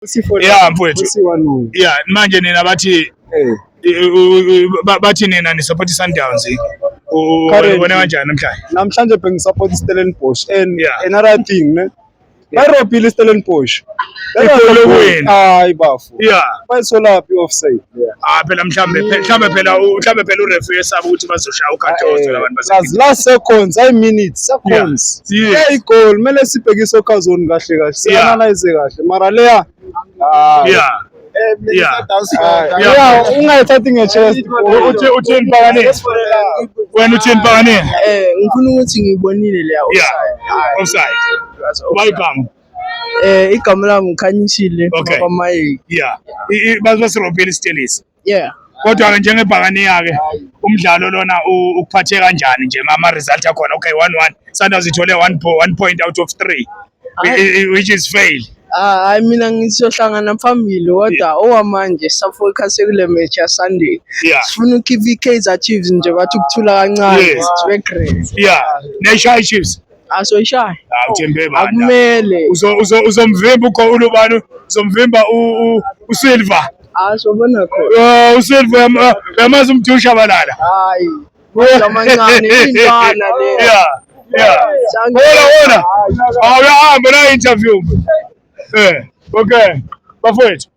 Yeah mfowethu. Yeah manje nina bathi bathi nina ni support Sundowns. Ubona kanjani namhlanje? Namhlanje bengisupport Stellenbosch and another thing ne. Bayirobhile Stellenbosch. Hayi bafu. Yeah. Bayisolaphi offside. Phela mhlambe phela ureferee yesaba ukuthi bazoshaya ukhathozo labantu base. Last seconds, 5 minutes, seconds. Yeah, goal. Mele sibhekise okhazoni kahle kahle. Sianalyze kahle. Mara leya ungayithathi nge-chest. Uthini phakane? Wena uthini phakane? Ngifuna ukuthi ngibonile leya offside. Bayigama. Igama lami Khanyisile kwaMaye. Yeah. Basirobhile Stelis. Yeah. Kodwa ke njengebhakane yake umdlalo lona ukuphathe kanjani nje ama result akhona okay 1-1 Sundowns ithole 1 point out of 3 which is fail. Hayi mina ngisiyohlangana phambili kodwa owamanje safocus kule match ya Sunday. Sifuna ukhipha iKaizer Chiefs nje bathi ukuthula kancane sibe great. Yeah. Neshaya Chiefs. Asoyishaya. Uthembe bani? Akumele. Uzomvimba ukhulu ubani? Uzomvimba uSilver. Sobona khona. uSilver yamazi umthusha balala. Hayi. Amancane intwana le. Wona. Awuyahamba na interview. Okay. Bafowethu.